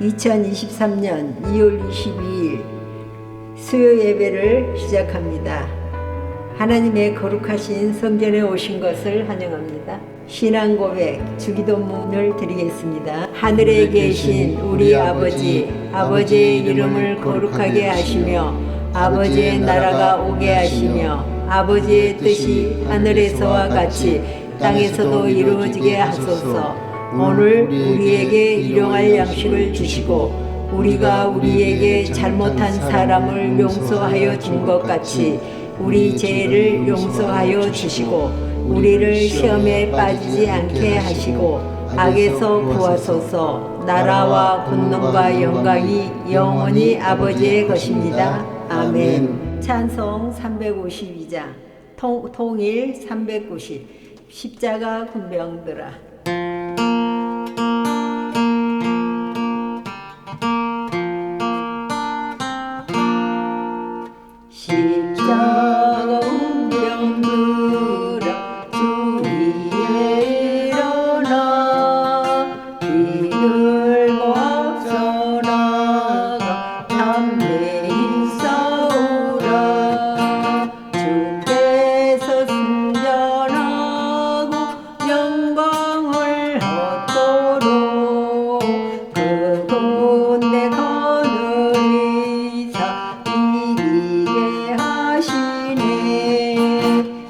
2023년 2월 22일 수요 예배를 시작합니다. 하나님의 거룩하신 성전에 오신 것을 환영합니다. 신앙 고백 주기도문을 드리겠습니다. 하늘에 계신 우리 아버지, 아버지의 이름을 거룩하게 하시며 아버지의 나라가 오게 하시며 아버지의 뜻이 하늘에서와 같이 땅에서도 이루어지게 하소서. 오늘 우리에게 일용할 양식을 주시고 우리가 우리에게 잘못한 사람을 용서하여 준 것 같이 우리 죄를 용서하여 주시고 우리를 시험에 빠지지 않게 하시고 악에서 구하소서. 나라와 권능과 영광이 영원히 아버지의 것입니다. 아멘. 찬송 352장 통일 390 십자가 군병들아. 십자가 군병들아 주 위에 일어나 피 들고 앞서 나가 담대히 싸우라. 주께서 승전하고 영광을 얻도록 그 군대 거느리사 이기게 하시네.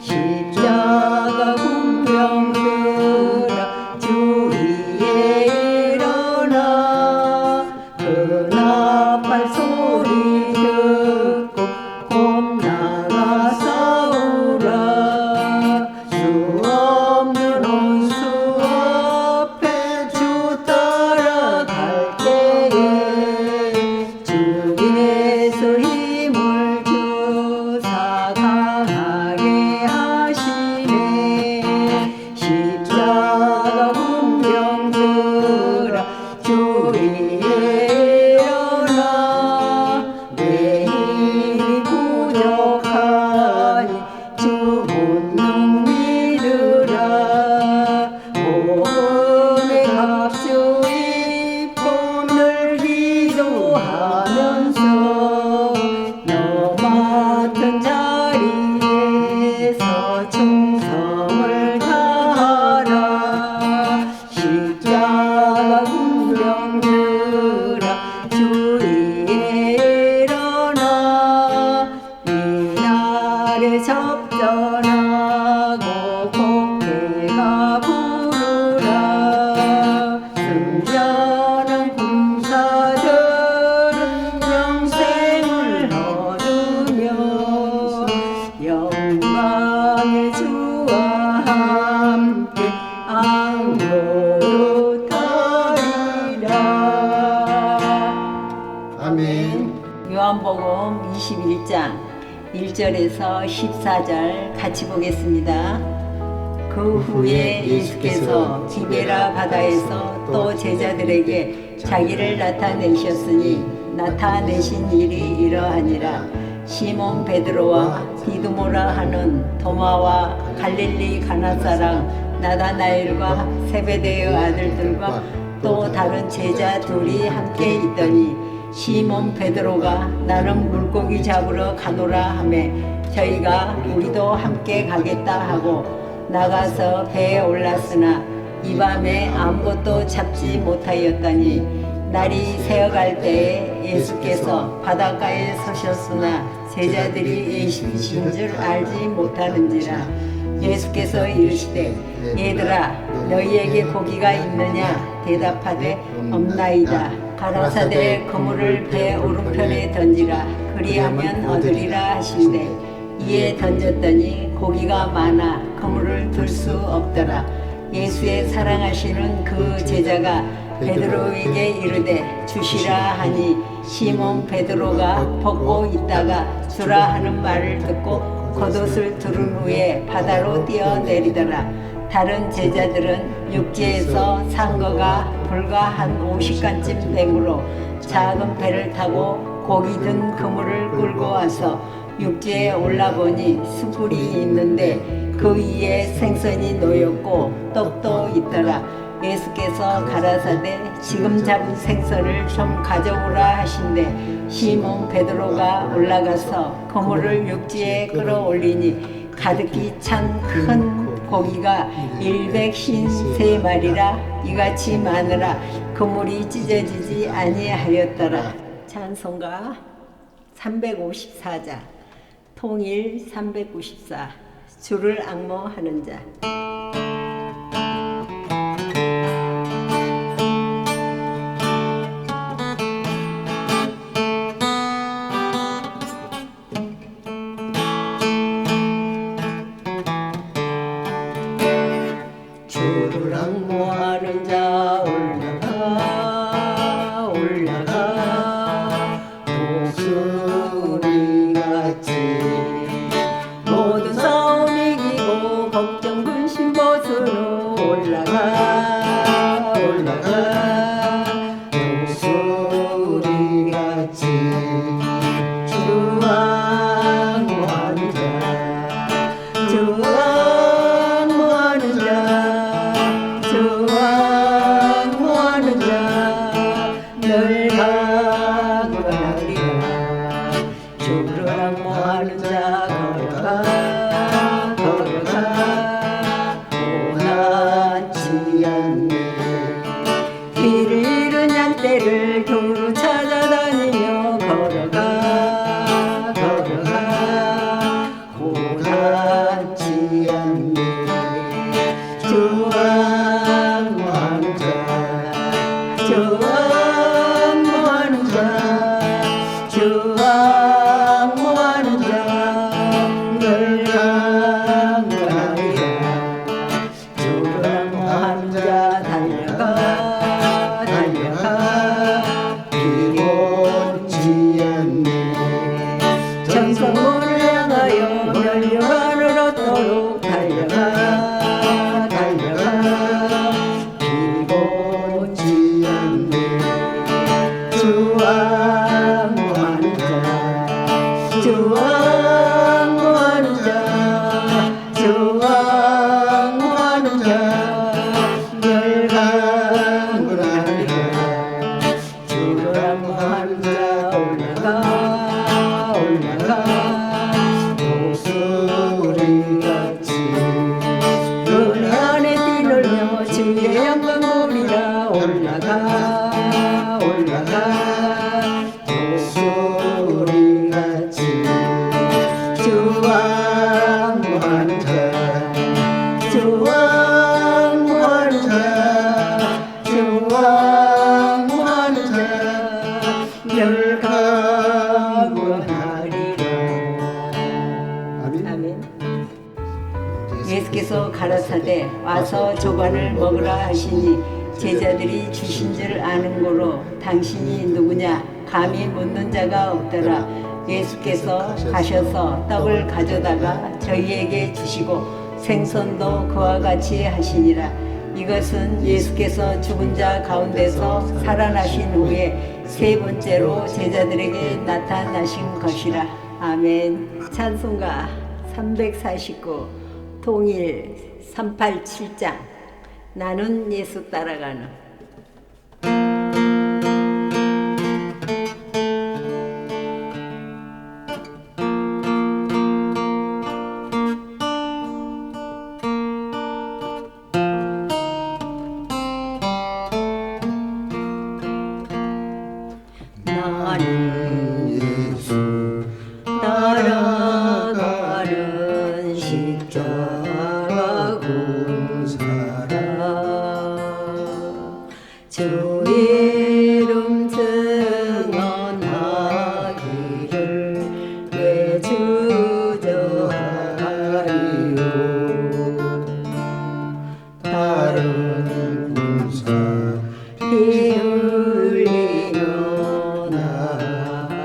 십자가 군병들아 주 위에 일어나 그 나팔 소리 듣고 곧 나가 싸우라. 수 없는 원수 앞에 주 따라갈 때에 주께서 힘을 주사 강하게 하시네. 십자가 군병들아 주 위에 일어나 내 힘이 부족하니 주 본능 믿으라. 복음의 값을 입고 늘 기도하면서 너 맡은 자리에서 충성을 다하라. 십자가 군병들아 주 위에 일어나 이날에 접전하고 곡해가 부르라. 승전한 군사들은 영생을 얻으며 영광의 주와 함께 앙노릇하리라. 아멘. 요한복음 21장 1절에서 14절 같이 보겠습니다. 그 후에 예수께서 디베라 바다에서 또 제자들에게 자기를 나타내셨으니 나타내신 일이 이러하니라. 시몬 베드로와 디두모라 하는 도마와 갈릴리 가나 사람 나다나엘과 세베대의 아들들과 또 다른 제자 둘이 함께 있더니 시몬 베드로가 나는 물고기 잡으러 가노라 하매 저희가 우리도 함께 가겠다 하고 나가서 배에 올랐으나 이 밤에 아무것도 잡지 못하였더니 날이 새어갈 때에 예수께서 바닷가에 서셨으나 제자들이 예수이신 줄 알지 못하는지라. 예수께서 이르시되 얘들아 너희에게 고기가 있느냐 대답하되 없나이다. 가라사대 그물을 배 오른편에 던지라. 그리하면 얻으리라 하신대 이에 던졌더니 고기가 많아 그물을 들 수 없더라. 예수의 사랑하시는 그 제자가 베드로에게 이르되 주시라 하니 시몬 베드로가 벗고 있다가 주라 하는 말을 듣고 겉옷을 두른 후에 바다로 뛰어내리더라. 다른 제자들은 육지에서 산 거가 불과 한 50간쯤 되므로 작은 배를 타고 고기 든 그물을 끌고 와서 육지에 올라보니 숯불이 있는데 그 위에 생선이 놓였고 떡도 있더라. 예수께서 가라사대 지금 잡은 생선을 좀 가져오라 하신대 시몬 베드로가 올라가서 그물을 육지에 끌어올리니 가득히 찬 큰 고기가 153마리라 이같이 많으라 그물이 찢어지지 아니하였더라. 찬송가 354자 통일 394 주를 앙모하는 자. 주를 앙모하는 자 올라가 올라가 독수리같이 모든 싸움 이기고 걱정 근심 벗으러 올라가 올라가 독수리같이 주 앙모하는 자 주 앙모하는 자 늘 강건하리라 주를 앙모하는 자 걸어가 걸어가 고난치 않네 길을 잃은 양떼를 두루 찾아다니며 걸어가 걸어가 고난치 않네 주 앙모하는 자 주 앙모하는 자 주 앙모하는 자 늘 강건하리라 주를 앙모하는 자 달려가 달려가 피곤치 않네 정성문을 향하여 멸류관을 얻도록 달려가 달려가 피곤치 않네 주 앙모하는 자 주 앙모하는 자 주 앙모하는 자늘 강건하리라 주를 앙모하는 자 올라가 올라가 독수리같이 은혜 안에 뛰놀며 주의 영광 보리라 올라가 올라가 독수리같이 주 앙모하는 자 주 앙모하는 자 주 앙모하는 자늘 강건하리라. 아멘. 예수께서 가라사대 와서 조반을 먹으라 하시니 제자들이 주신 줄 아는 고로 당신이 누구냐 감히 묻는 자가 없더라. 예수께서 가셔서 떡을 가져다가 저희에게 주시고 생선도 그와 같이 하시니라. 이것은 예수께서 죽은 자 가운데서 살아나신 후에 세 번째로 제자들에게 나타나신 것이라. 아멘. 찬송가 349 통일 387장 나는 예수 따라가는 나는 예수 따라가는 십자가 군사라 주 이름 증언하기를 왜 주저하리요 다른 군사 피 흘리며 나아가리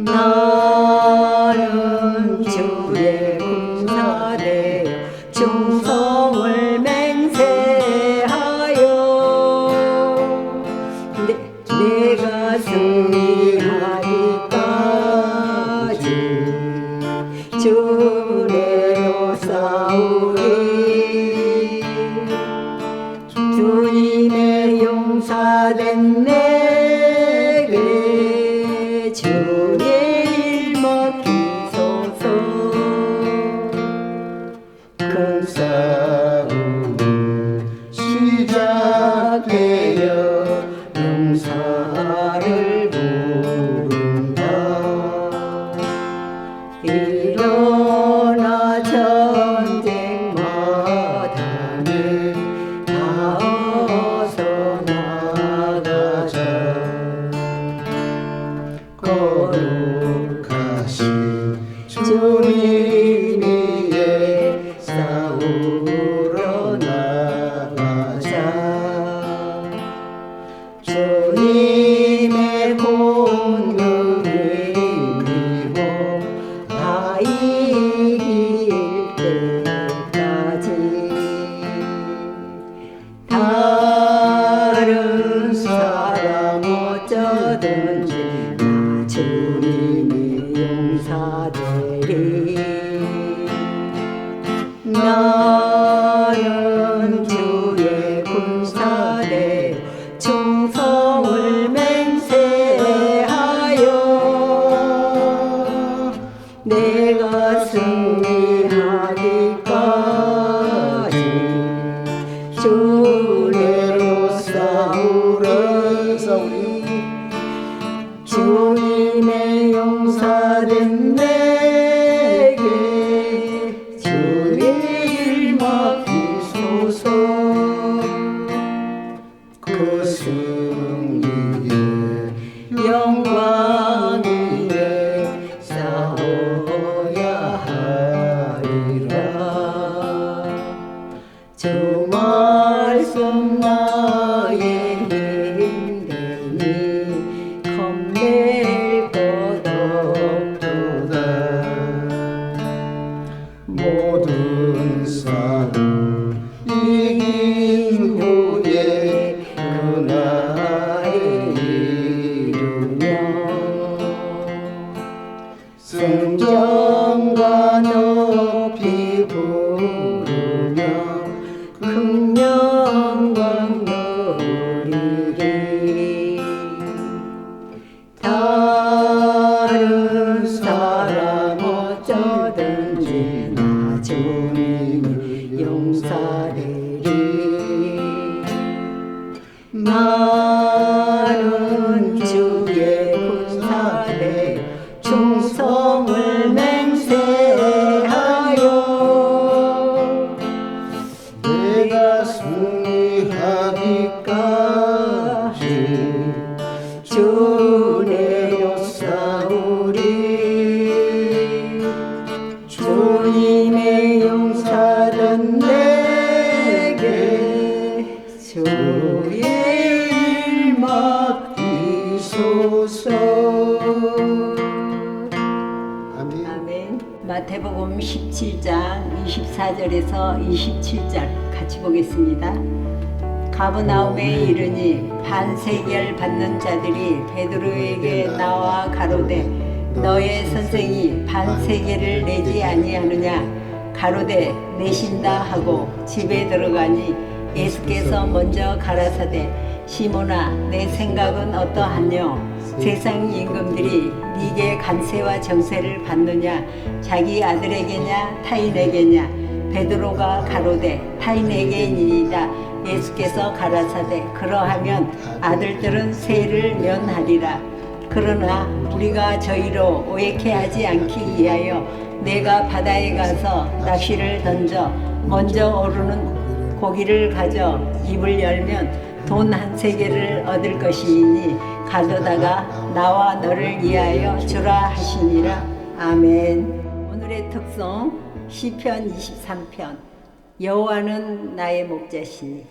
나는 주의 군사되어 충성을 맹세하여 내가 승리하기까지 주례로 싸우리. 주님의 용사된 내게 주의 일 맡기소서. 큰 싸움이 시작되어 용사를 부른다. 일어나 전쟁 마당에 다 어서 나가자. 거룩하신 주님 위에 싸우러 나가자. 주님의 공명을 힘입어 다 이길 때까지 다른 사람 어쩌든지 나 주님의 용사되리. 나는 주의 군사되 충성을 맹세하여 내가 승리하기까지 주례로 싸우리. 주님의 용사된 내게 주의 일 맡기소서. 그 승리의 영광 위에 싸워야 하리라. 주 말씀 나의 힘되니 겁낼 것 없도다. 모든 싸움 이긴 후에 그날을 이루며 승전과 높이 부르며 큰 영광 누리리. 다른 사람 어쩌든지 나 주님을 용사되리. 나는 주의 군사되 충성을 맹세하여 내가 승리하기까지 주례로 싸우리. 주님의 용사된 내게 주의 일 맡기소서. 아멘. 아멘. 마태복음 17장 24절에서 27절 같이 보겠습니다. 가버나움에 이르니 반세겔 받는 자들이 베드로에게 나와 가로되 너의 선생이 반세겔을 내지 아니하느냐. 가로되 내신다 하고 집에 들어가니 예수께서 먼저 가라사대 시몬아 내 생각은 어떠하뇨. 세상 임금들이 네게 간세와 정세를 받느냐 자기 아들에게냐 타인에게냐. 베드로가 가로되 타인에게니이다. 예수께서 가라사대 그러하면 아들들은 세를 면하리라. 그러나 우리가 저희로 오해케 하지 않기 위하여 내가 바다에 가서 낚시를 던져 먼저 오르는 고기를 가져 입을 열면 돈 한 세겔을 얻을 것이니 가져다가 나와 너를 위하여 주라 하시니라. 아멘. 오늘의 특송 시편 23편. 여호와는 나의 목자시니.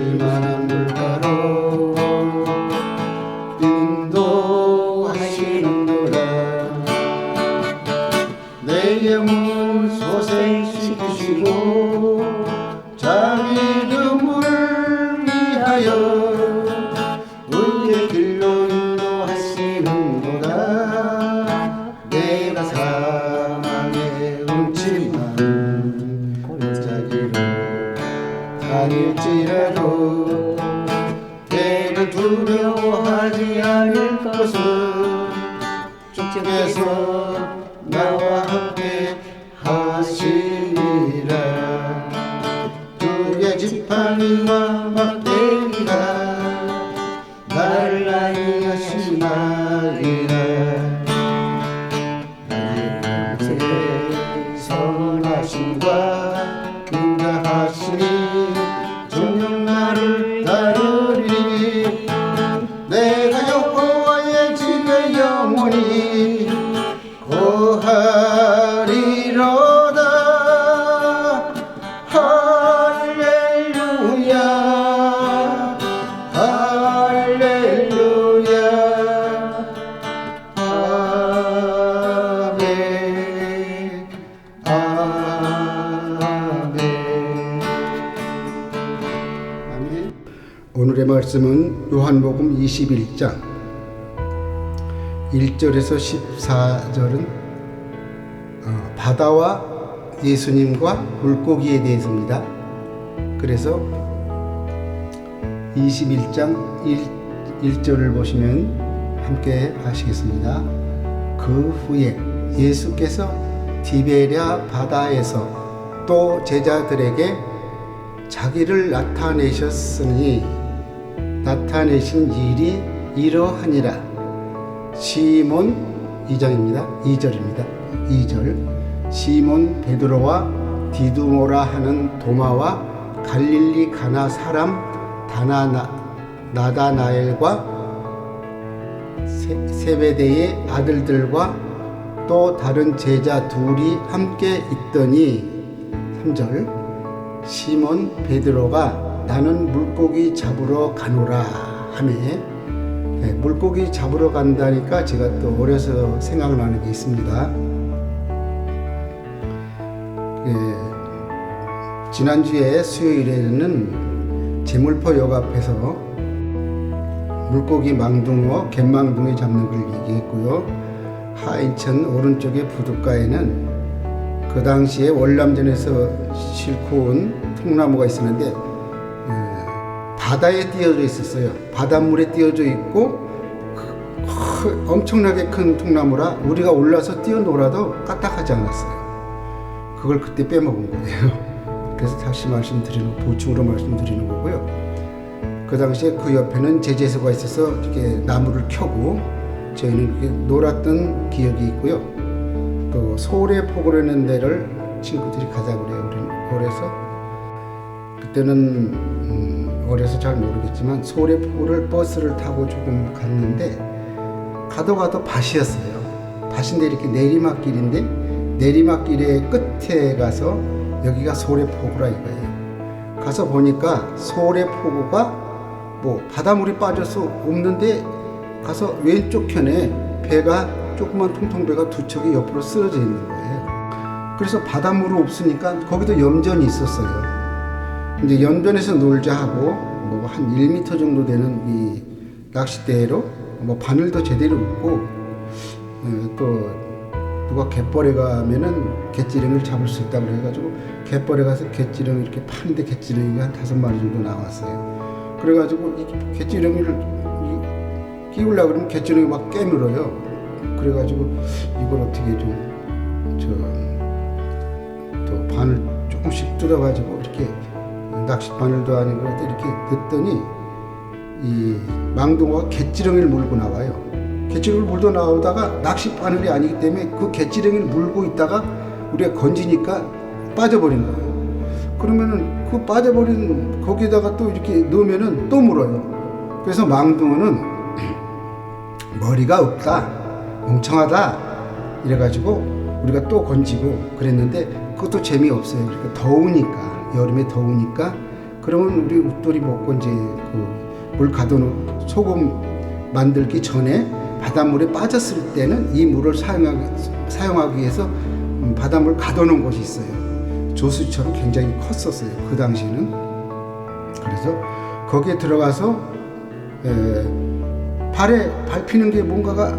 이만한 물가로 인도하시는구나. 내 영혼 소생시키시고 자기 이름을 위하여 의의 길로 인도하시는구나. 내가 사망에 훔치만 골짜기로 다닐지라도 때를 두려워하지 않을 것은 주께서 나와 함께 하시니라. 주의 지팡이와 막대기가 나를 안위하시나이다. 나의 선하심과 인자하시니 정녕 나를 따르리니. 내가 여호와의 집에 영원히 거하리로다. 할렐루야 할렐루야 아멘 아멘. 아멘. 오늘의 말씀은 요한복음 21장 1절에서 14절은 바다와 예수님과 물고기에 대해서입니다. 그래서 21장 1절을 보시면 함께 하시겠습니다. 그 후에 예수께서 디베랴 바다에서 또 제자들에게 자기를 나타내신 일이 이러하니라. 시몬 2절입니다. 2절 시몬 베드로와 디두모라 하는 도마와 갈릴리 가나 사람 나다나엘과 세베대의 아들들과 또 다른 제자 둘이 함께 있더니 3절 시몬 베드로가 나는 물고기 잡으러 가노라 하며 물고기 잡으러 간다니까 제가 또 어려서 생각나는 게 있습니다. 지난주에 수요일에는 제물포역 앞에서 물고기 망둥어, 갯망둥이 잡는 걸 얘기했고요. 하인천 오른쪽의 부둣가에는 그 당시에 월남전에서 싣고 온 통나무가 있었는데 바다에 띄어져 있었어요. 바닷물에 띄어져 있고 엄청나게 큰 통나무라 우리가 올라서 뛰어놀아도 까딱하지 않았어요. 그걸 그때 빼먹은 거예요. 그래서 다시 보충으로 말씀드리는 거고요. 그 당시에 그 옆에는 제재소가 있어서 이렇게 나무를 켜고 저희는 그렇게 놀았던 기억이 있고요. 또 소래포구라는 데를 친구들이 가자고 그래요. 그래서 그때는 어려서 잘 모르겠지만 소래포구를 버스를 타고 조금 갔는데 가도 밭이었어요. 밭인데 이렇게 내리막길인데 내리막길의 끝에 가서 여기가 소래포구라 이거예요. 가서 보니까 소래포구가 뭐 바닷물이 빠져서 없는데 가서 왼쪽 편에 배가 조그만 통통배가 두 척이 옆으로 쓰러져 있는 거예요. 그래서 바닷물이 없으니까 거기도 염전이 있었어요. 이제 염전에서 놀자 하고 뭐 한 1m 정도 되는 이 낚싯대로 뭐 바늘도 제대로 없고 또 누가 갯벌에 가면은 갯지렁이를 잡을 수 있다고 그래가지고 갯벌에 가서 갯지렁이 이렇게 파는데 갯지렁이가 한 5마리 정도 나왔어요. 그래가지고 이 갯지렁이를 끼우려고 그러면 갯지렁이 막 깨물어요. 그래가지고 이걸 어떻게 또 바늘 조금씩 뜯어가지고 이렇게 낚시 바늘도 아니고 이렇게 넣더니 이 망둥어가 갯지렁이를 물고 나와요. 갯지렁이를 물고 나오다가 낚시 바늘이 아니기 때문에 그 갯지렁이를 물고 있다가 우리가 건지니까 빠져버린 거예요. 그러면은 그 빠져버린 거기다가 또 이렇게 넣으면은 또 물어요. 그래서 망둥어는 머리가 없다, 멍청하다 이래가지고 우리가 또 건지고 그랬는데 그것도 재미없어요. 그러니까 더우니까, 여름에 더우니까 그러면 우리 웃돌이 먹고 이제 그 물 가둬놓 소금 만들기 전에 바닷물에 빠졌을 때는 이 물을 사용하기 위해서 바닷물 가둬놓은 곳이 있어요. 조수처럼 굉장히 컸었어요. 그 당시에는. 그래서 거기에 들어가서 발에 밟히는 게 뭔가가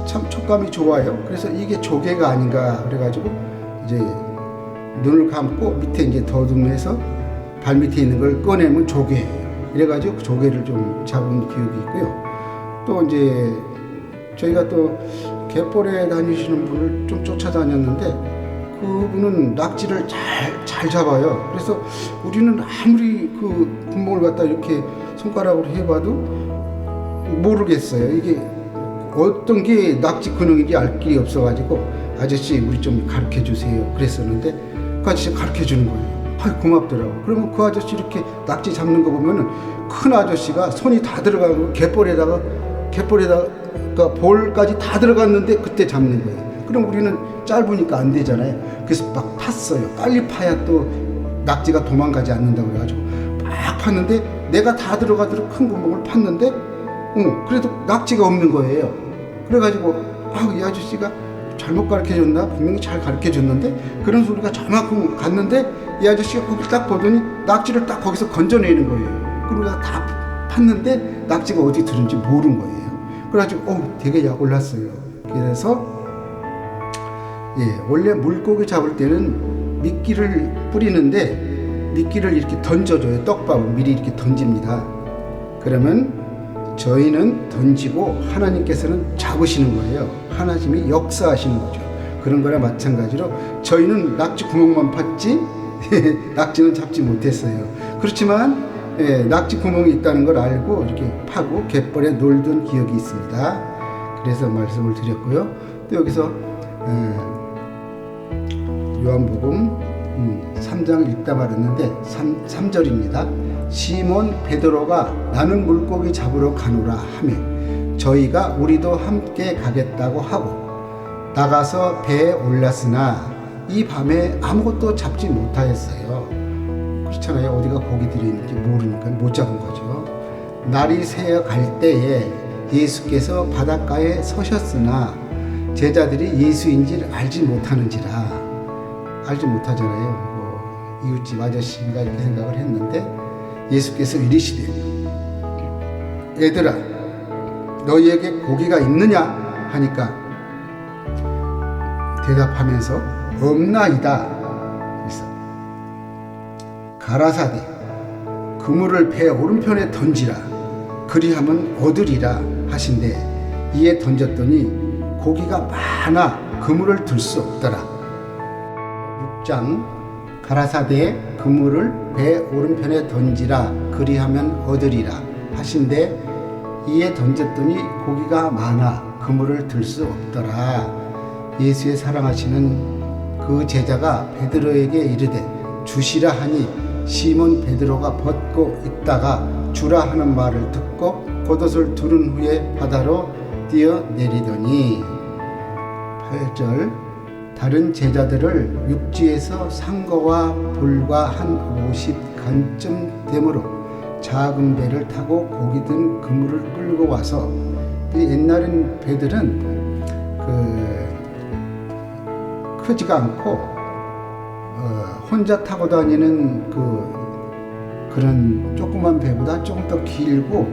참 촉감이 좋아요. 그래서 이게 조개가 아닌가 그래가지고 이제 눈을 감고 밑에 이제 더듬해서 발 밑에 있는 걸 꺼내면 조개예요. 이래가지고 조개를 좀 잡은 기억이 있고요. 또 이제 저희가 또 갯벌에 다니시는 분을 좀 쫓아다녔는데 그분은 낙지를 잘 잡아요. 그래서 우리는 아무리 그 구멍을 갖다 이렇게 손가락으로 해봐도 모르겠어요. 이게 어떤 게 낙지 근육인지 알 길이 없어가지고 아저씨 우리 좀 가르쳐 주세요 그랬었는데 그 아저씨 가르쳐 주는 거예요. 고맙더라고. 그러면 그 아저씨 이렇게 낙지 잡는 거 보면은 큰 아저씨가 손이 다 들어가고 갯벌에다가 볼까지 다 들어갔는데 그때 잡는 거예요. 그럼 우리는 짧으니까 안 되잖아요. 그래서 막 팠어요. 빨리 파야 또 낙지가 도망가지 않는다고 그래가지고 막 팠는데 내가 다 들어가도록 큰 구멍을 팠는데 그래도 낙지가 없는 거예요. 그래가지고 이 아저씨가 잘못 가르쳐줬나? 분명히 잘 가르쳐줬는데 그런 소리가 저만큼 갔는데 이 아저씨가 거기 딱 보더니 낙지를 딱 거기서 건져내는 거예요. 그러고 다 팠는데 낙지가 어디 들은지 모른 거예요. 그래가지고 되게 약을 났어요. 그래서 원래 물고기 잡을 때는 미끼를 뿌리는데 미끼를 이렇게 던져줘요. 떡밥을 미리 이렇게 던집니다. 그러면 저희는 던지고 하나님께서는 잡으시는 거예요. 하나님이 역사하시는 거죠. 그런 거나 마찬가지로 저희는 낙지 구멍만 팠지 낙지는 잡지 못했어요. 그렇지만 낙지 구멍이 있다는 걸 알고 이렇게 파고 갯벌에 놀던 기억이 있습니다. 그래서 말씀을 드렸고요. 또 여기서 요한복음 3장 읽다 말았는데 3절입니다. 시몬 베드로가 나는 물고기 잡으러 가노라 하며 저희가 우리도 함께 가겠다고 하고 나가서 배에 올랐으나 이 밤에 아무것도 잡지 못하였어요. 그렇잖아요. 어디가 고기 들어있는지 모르니까 못 잡은 거죠. 날이 새어 갈 때에 예수께서 바닷가에 서셨으나 제자들이 예수인지를 알지 못하는지라. 알지 못하잖아요. 이웃집 아저씨인가 이렇게 생각을 했는데 예수께서 이르시되 얘들아 너희에게 고기가 있느냐 하니까 대답하면서 없나이다. 그래서 가라사대 그물을 배 오른편에 던지라 그리하면 얻으리라 하신대 이에 던졌더니 고기가 많아 그물을 들 수 없더라. 6장 가라사대 그물을 배 오른편에 던지라 그리하면 얻으리라 하신대 이에 던졌더니 고기가 많아 그물을 들 수 없더라. 예수의 사랑하시는 그 제자가 베드로에게 이르되 주시라 하니 시몬 베드로가 벗고 있다가 주라 하는 말을 듣고 겉옷을 두른 후에 바다로 뛰어내리더니 8절 다른 제자들을 육지에서 상거와 볼과 한 50간쯤 되므로 작은 배를 타고 고기 든 그물을 끌고 와서 옛날엔 배들은 크지가 않고 혼자 타고 다니는 그런 조그만 배보다 조금 더 길고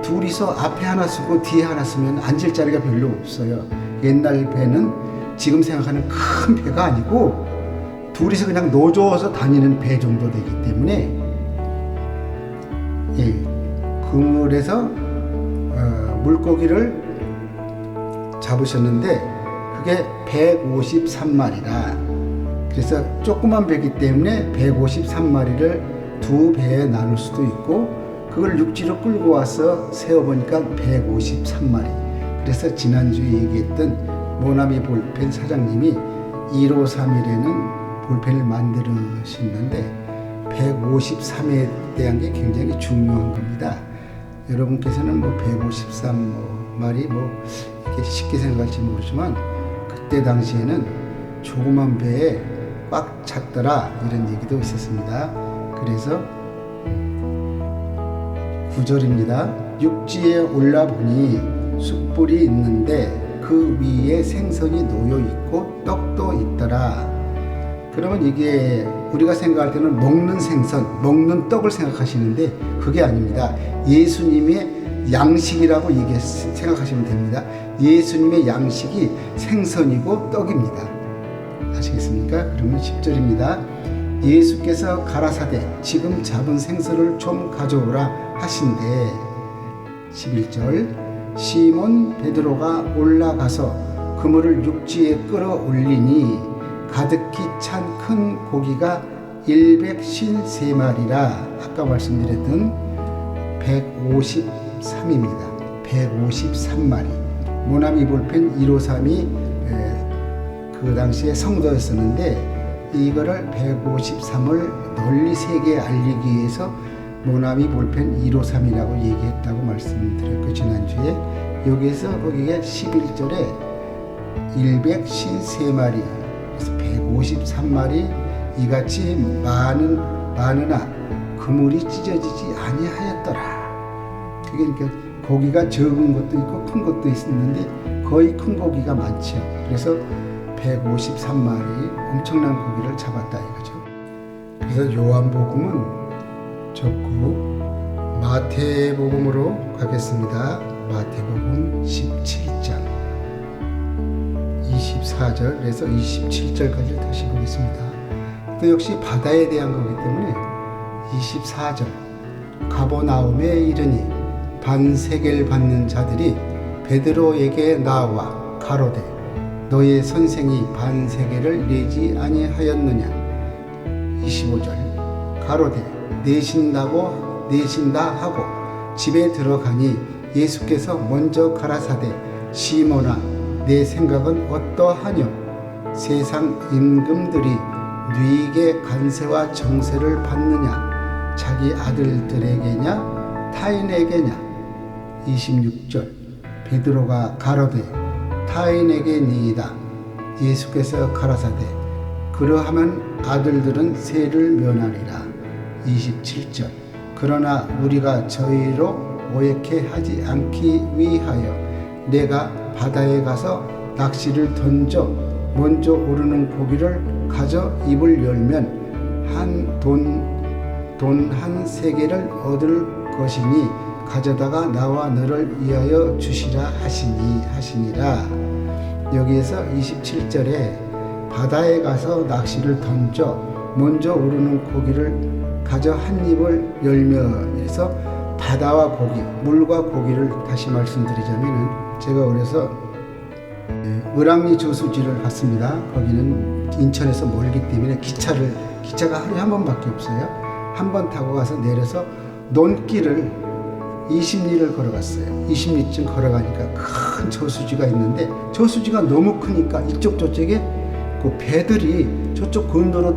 둘이서 앞에 하나 쓰고 뒤에 하나 쓰면 앉을 자리가 별로 없어요. 옛날 배는 지금 생각하는 큰 배가 아니고 둘이서 그냥 노저어서 다니는 배 정도 되기 때문에 그물에서 물고기를 잡으셨는데 그게 153마리라. 그래서 조그만 배이기 때문에 153마리를 두 배에 나눌 수도 있고 그걸 육지로 끌고 와서 세어보니까 153마리. 그래서 지난주에 얘기했던 모나미 볼펜 사장님이 1531에는 볼펜을 만들으시는데 153에 대한 게 굉장히 중요한 겁니다. 여러분께서는 153마리 이렇게 쉽게 생각할지 모르지만 그때 당시에는 조그만 배에 꽉 찼더라 이런 얘기도 있었습니다. 그래서 9절입니다. 육지에 올라보니 숯불이 있는데 그 위에 생선이 놓여 있고 떡도 있더라. 그러면 이게 우리가 생각할 때는 먹는 생선, 먹는 떡을 생각하시는데 그게 아닙니다. 예수님의 양식이라고 생각하시면 됩니다. 예수님의 양식이 생선이고 떡입니다. 아시겠습니까? 그러면 10절입니다. 예수께서 가라사대 지금 잡은 생선을 좀 가져오라 하신대. 11절 시몬 베드로가 올라가서 그물을 육지에 끌어올리니 가득히 찬 큰 고기가 153마리라. 아까 말씀드렸던 153입니다. 153마리. 모나미 볼펜 153이 그 당시에 성도였었는데 이거를 153을 널리 세계에 알리기 위해서 모나미 볼펜 153이라고 얘기했다고 말씀드렸고 지난주에 여기에서 거기에 11절에 153마리 그래서 153마리 이같이 많으나 그물이 찢어지지 아니하였더라. 그게 그러니까 고기가 적은 것도 있고 큰 것도 있었는데 거의 큰 고기가 많죠. 그래서 153마리 엄청난 고기를 잡았다 이거죠. 그래서 요한복음은 접고 마태복음으로 가겠습니다. 마태복음 17장 24절에서 27절까지 다시 보겠습니다. 또 역시 바다에 대한 거기 때문에 24절 가버나움에 이르니 반세겔 받는 자들이 베드로에게 나와 가로되 너의 선생이 반세겔을 내지 아니하였느냐. 25절 가로되 내신다 하고 집에 들어가니 예수께서 먼저 가라사대 시몬아 내 생각은 어떠하뇨. 세상 임금들이 네게 관세와 정세를 받느냐 자기 아들들에게냐 타인에게냐. 26절 베드로가 가로되 타인에게니이다. 예수께서 가라사대 그러하면 아들들은 세를 면하리라. 27절 그러나 우리가 저희로 오해케 하지 않기 위하여 내가 바다에 가서 낚시를 던져 먼저 오르는 고기를 가져 입을 열면 돈 한 세겔을 얻을 것이니 가져다가 나와 너를 위하여 주시라 하시니라. 여기에서 27절에 바다에 가서 낚시를 던져 먼저 오르는 고기를 가져 한 입을 열며 해서 바다와 고기, 물과 고기를 다시 말씀드리자면 제가 그래서 을왕리 저수지를 갔습니다. 거기는 인천에서 멀기 때문에 기차가 하루에 한 번밖에 없어요. 한 번 타고 가서 내려서 논길을 20리를 걸어갔어요. 20리쯤 걸어가니까 큰 저수지가 있는데 저수지가 너무 크니까 이쪽 저쪽에 그 배들이 저쪽 건너로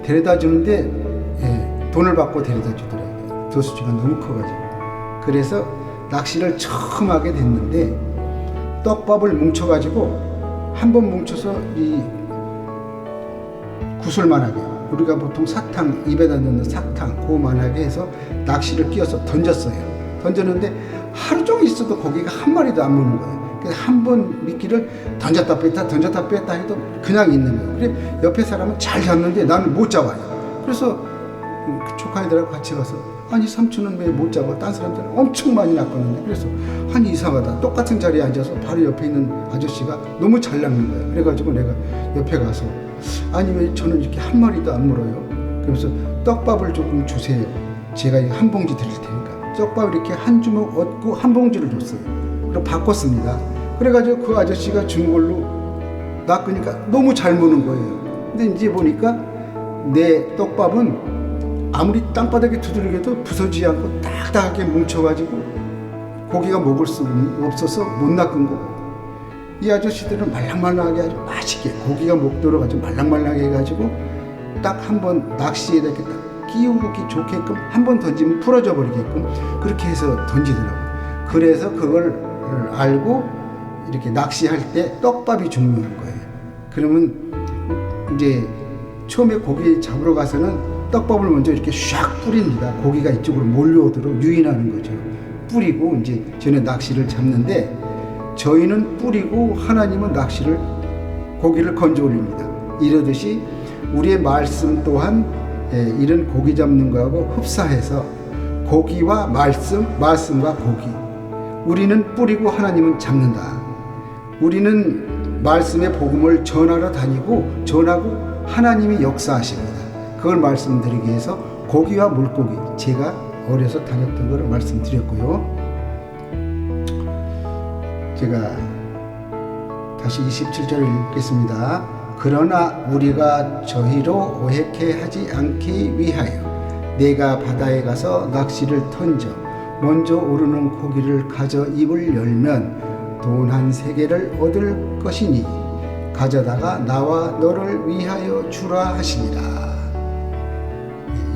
데려다 주는데 돈을 받고 데려다 주더라고요. 저수지가 너무 커가지고. 그래서 낚시를 처음 하게 됐는데 떡밥을 뭉쳐가지고 한 번 뭉쳐서 이 구슬만하게 우리가 보통 사탕 입에다 넣는 사탕 그만하게 해서 낚시를 끼워서 던졌어요. 던졌는데 하루 종일 있어도 고기가 한 마리도 안 무는 거예요. 그래서 한 번 미끼를 던졌다 뺐다 해도 그냥 있는 거예요. 그래 옆에 사람은 잘 잡는데 나는 못 잡아요. 그래서 조카애들하고 같이 가서 아니 삼촌은 왜 못 잡아? 딴 사람들은 엄청 많이 낚았는데. 그래서 아니 이상하다. 똑같은 자리에 앉아서 바로 옆에 있는 아저씨가 너무 잘 낚는 거예요. 그래가지고 내가 옆에 가서 아니 왜 저는 이렇게 한 마리도 안 물어요? 그러면서 떡밥을 조금 주세요. 제가 한 봉지 드릴 테니까. 떡밥을 이렇게 한 주먹 얻고 한 봉지를 줬어요. 그리고 바꿨습니다. 그래가지고 그 아저씨가 준 걸로 낚으니까 너무 잘 무는 거예요. 근데 이제 보니까 내 떡밥은 아무리 땅바닥에 두드리게도 부서지지 않고 딱딱하게 뭉쳐가지고 고기가 먹을 수 없어서 못 낚은 거고, 이 아저씨들은 말랑말랑하게 아주 맛있게 고기가 먹도록 아주 말랑말랑하게 해가지고 딱 한 번 낚시에다 이렇게 딱 끼우기 좋게끔 한 번 던지면 풀어져 버리게끔 그렇게 해서 던지더라고요. 그래서 그걸 알고 이렇게 낚시할 때 떡밥이 중요한 거예요. 그러면 이제 처음에 고기 잡으러 가서는 떡밥을 먼저 이렇게 샥 뿌립니다. 고기가 이쪽으로 몰려오도록 유인하는 거죠. 뿌리고 이제 저는 낚시를 잡는데, 저희는 뿌리고 하나님은 고기를 건져 올립니다. 이러듯이 우리의 말씀 또한 이런 고기 잡는 거하고 흡사해서 고기와 말씀과 고기, 우리는 뿌리고 하나님은 잡는다. 우리는 말씀의 복음을 전하고 하나님이 역사하십니다. 그걸 말씀드리기 위해서 고기와 물고기, 제가 어려서 다녔던 걸 말씀드렸고요. 제가 다시 27절을 읽겠습니다. 그러나 우리가 저희로 오해케 하지 않기 위하여 내가 바다에 가서 낚시를 던져 먼저 오르는 고기를 가져 입을 열면 돈 한 3개를 얻을 것이니 가져다가 나와 너를 위하여 주라 하시니라.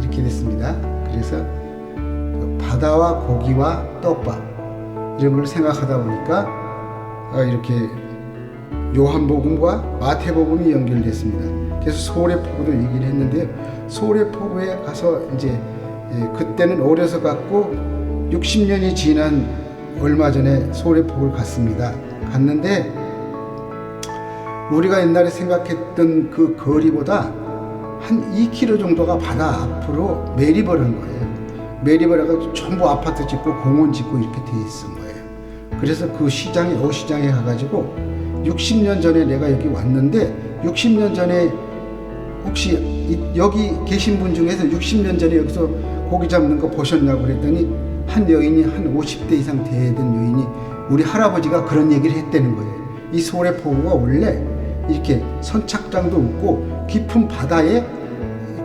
이렇게 됐습니다. 그래서 바다와 고기와 떡밥 이런 걸 생각하다 보니까 이렇게 요한복음과 마태복음이 연결됐습니다. 그래서 소래포구도 얘기를 했는데요. 소래포구에 가서 이제 그때는 어려서 갔고 60년이 지난 얼마 전에 소래포구를 갔는데 우리가 옛날에 생각했던 그 거리보다 한 2km 정도가 바다 앞으로 매립을 한 거예요. 매립을 해가지고 전부 아파트 짓고 공원 짓고 이렇게 돼 있은 거예요. 그래서 그 어시장에 가가지고 60년 전에 내가 여기 왔는데 60년 전에 혹시 여기 계신 분 중에서 60년 전에 여기서 고기 잡는 거 보셨냐고 그랬더니 한 여인이 한 50대 이상 되던 여인이 우리 할아버지가 그런 얘기를 했다는 거예요. 이 소래포구가 원래 이렇게 선착장도 없고 깊은 바다에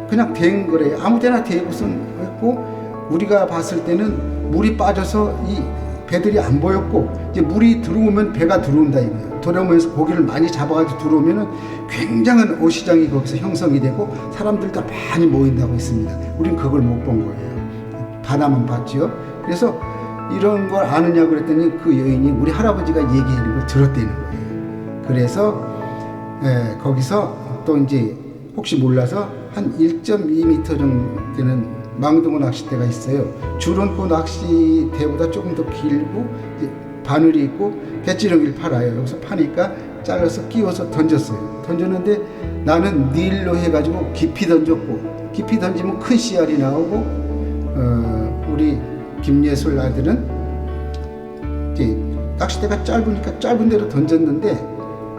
그냥 된 거래요. 아무 데나 대고선 했고 우리가 봤을 때는 물이 빠져서 이 배들이 안 보였고 이제 물이 들어오면 배가 들어온다 이거예요. 들어오면서 고기를 많이 잡아가지고 들어오면은 굉장한 어시장이 거기서 형성이 되고 사람들도 많이 모인다고 했습니다. 우린 그걸 못 본 거예요. 바다만 봤지요. 그래서 이런 걸 아느냐고 그랬더니 그 여인이 우리 할아버지가 얘기하는 걸 들었다는 거예요. 그래서 거기서 또 이제 혹시 몰라서 한 1.2m 정도 되는 망둥어 낚싯대가 있어요. 줄은 그 낚싯대보다 조금 더 길고 이제 바늘이 있고 배지렁이를 팔아요. 여기서 파니까 잘라서 끼워서 던졌어요. 던졌는데 나는 닐로 해가지고 깊이 던졌고 깊이 던지면 큰 씨알이 나오고 우리 김예술 아들은 이제 낚싯대가 짧으니까 짧은 데로 던졌는데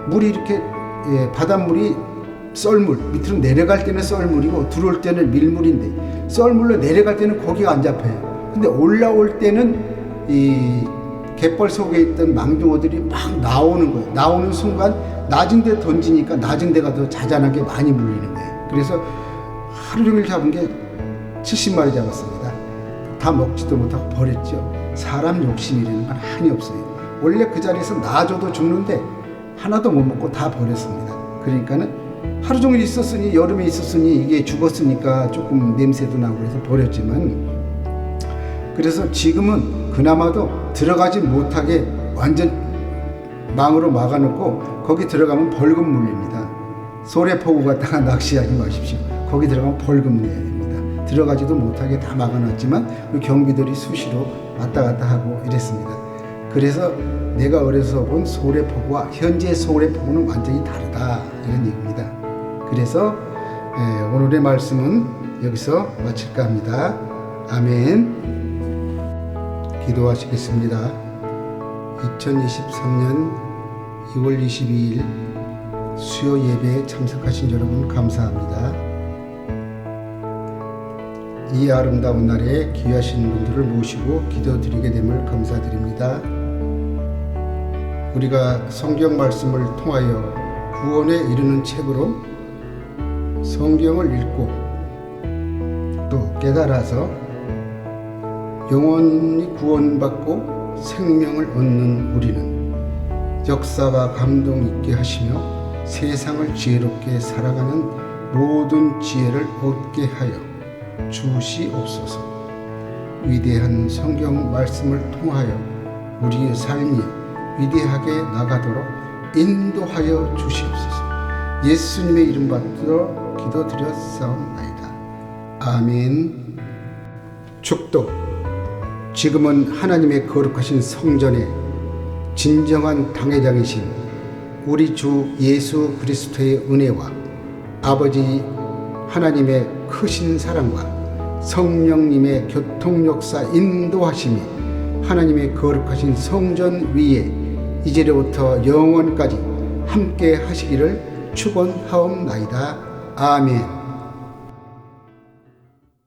물이 이렇게 바닷물이 썰물 밑으로 내려갈 때는 썰물이고 들어올 때는 밀물인데 썰물로 내려갈 때는 고기가 안 잡혀요. 근데 올라올 때는 이 갯벌 속에 있던 망둥어들이 막 나오는 거예요. 나오는 순간 낮은 데 던지니까 낮은 데가 더 자잘하게 많이 물리는 거예요. 그래서 하루 종일 잡은 게 70마리 잡았습니다. 다 먹지도 못하고 버렸죠. 사람 욕심이라는 건 한이 없어요. 원래 그 자리에서 놔줘도 죽는데 하나도 못 먹고 다 버렸습니다. 그러니까는 하루 종일 있었으니 여름에 있었으니 이게 죽었으니까 조금 냄새도 나고 그래서 버렸지만 그래서 지금은 그나마도 들어가지 못하게 완전 망으로 막아놓고 거기 들어가면 벌금 물립니다. 소래포구 갔다가 낚시하지 마십시오. 거기 들어가면 벌금 내야 됩니다. 들어가지도 못하게 다 막아놨지만 우리 경비들이 수시로 왔다 갔다 하고 이랬습니다. 그래서 내가 어려서 본 소래포구와 현재 소래포구는 완전히 다르다 이런 얘기입니다. 그래서 오늘의 말씀은 여기서 마칠까 합니다. 아멘. 기도하시겠습니다. 2023년 2월 22일 수요 예배에 참석하신 여러분 감사합니다. 이 아름다운 날에 귀하신 분들을 모시고 기도드리게 됨을 감사드립니다. 우리가 성경 말씀을 통하여 구원에 이르는 책으로 성경을 읽고 또 깨달아서 영원히 구원받고 생명을 얻는 우리는 역사가 감동 있게 하시며 세상을 지혜롭게 살아가는 모든 지혜를 얻게 하여 주시옵소서. 위대한 성경 말씀을 통하여 우리의 삶이 위대하게 나가도록 인도하여 주시옵소서. 예수님의 이름 받들어 기도드렸사옵나이다. 아멘. 축독. 지금은 하나님의 거룩하신 성전에 진정한 당회장이신 우리 주 예수 그리스도의 은혜와 아버지 하나님의 크신 사랑과 성령님의 교통역사 인도하심이 하나님의 거룩하신 성전 위에 이제로부터 영원까지 함께 하시기를 축원하옵나이다. 아멘.